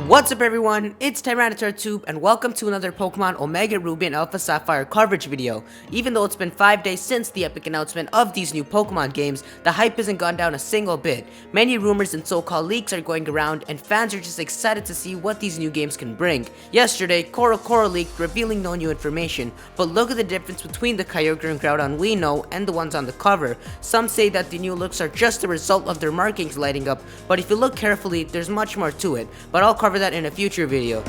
What's up everyone, it's Tyranitar and welcome to another Pokemon Omega Ruby and Alpha Sapphire coverage video. Even though it's been 5 days since the epic announcement of these new Pokemon games, the hype hasn't gone down a single bit. Many rumors and so-called leaks are going around and fans are just excited to see what these new games can bring. Yesterday, Korokoro leaked revealing no new information, but look at the difference between the Kyogre and Groudon we know and the ones on the cover. Some say that the new looks are just a result of their markings lighting up, but if you look carefully, there's much more to it, but I'll cover that in a future video.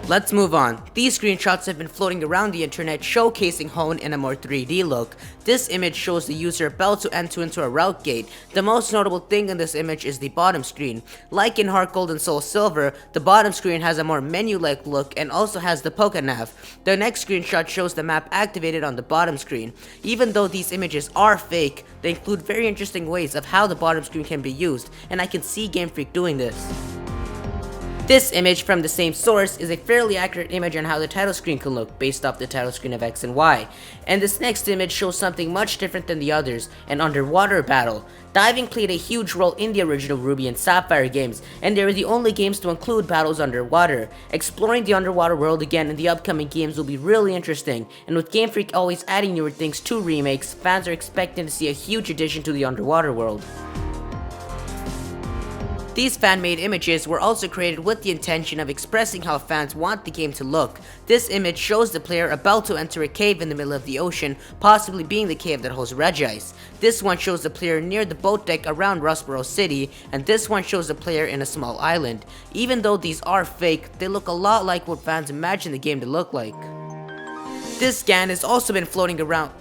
Let's move on. These screenshots have been floating around the internet showcasing Hone in a more 3D look. This image shows the user about to enter into a route gate. The most notable thing in this image is the bottom screen. Like in Heart Gold and Soul Silver, the bottom screen has a more menu-like look and also has the Pokénav. The next screenshot shows the map activated on the bottom screen. Even though these images are fake, they include very interesting ways of how the bottom screen can be used, and I can see Game Freak doing this. This image from the same source is a fairly accurate image on how the title screen can look based off the title screen of X and Y. And this next image shows something much different than the others, an underwater battle. Diving played a huge role in the original Ruby and Sapphire games, and they were the only games to include battles underwater. Exploring the underwater world again in the upcoming games will be really interesting, and with Game Freak always adding newer things to remakes, fans are expecting to see a huge addition to the underwater world. These fan-made images were also created with the intention of expressing how fans want the game to look. This image shows the player about to enter a cave in the middle of the ocean, possibly being the cave that holds Regice. This one shows the player near the boat deck around Rustboro City, and this one shows the player in a small island. Even though these are fake, they look a lot like what fans imagine the game to look like. This scan has also been floating around.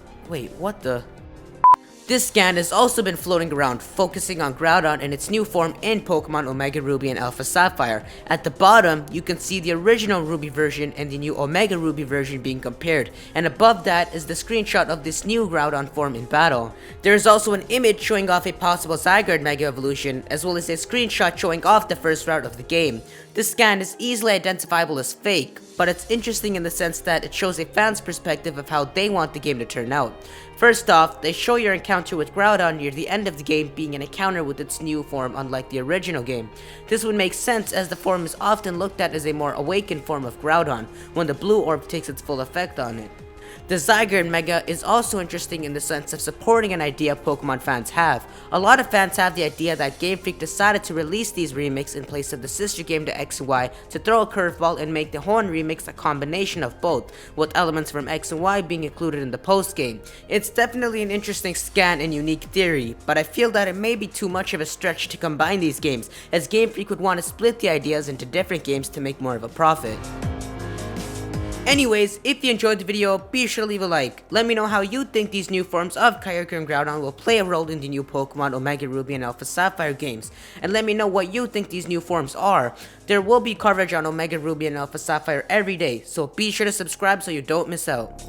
This scan has also been floating around, focusing on Groudon in its new form in Pokemon Omega Ruby and Alpha Sapphire. At the bottom, you can see the original Ruby version and the new Omega Ruby version being compared, and above that is the screenshot of this new Groudon form in battle. There is also an image showing off a possible Zygarde Mega Evolution, as well as a screenshot showing off the first route of the game. This scan is easily identifiable as fake, but it's interesting in the sense that it shows a fan's perspective of how they want the game to turn out. First off, they show your encounter with Groudon near the end of the game being an encounter with its new form, unlike the original game. This would make sense as the form is often looked at as a more awakened form of Groudon, when the blue orb takes its full effect on it. The Zygarde Mega is also interesting in the sense of supporting an idea Pokemon fans have. A lot of fans have the idea that Game Freak decided to release these remakes in place of the sister game to X and Y to throw a curveball and make the Horn remix a combination of both, with elements from X and Y being included in the post-game. It's definitely an interesting scan and unique theory, but I feel that it may be too much of a stretch to combine these games, as Game Freak would want to split the ideas into different games to make more of a profit. Anyways, if you enjoyed the video, be sure to leave a like. Let me know how you think these new forms of Kyogre and Groudon will play a role in the new Pokemon Omega Ruby and Alpha Sapphire games. And let me know what you think these new forms are. There will be coverage on Omega Ruby and Alpha Sapphire every day, so be sure to subscribe so you don't miss out.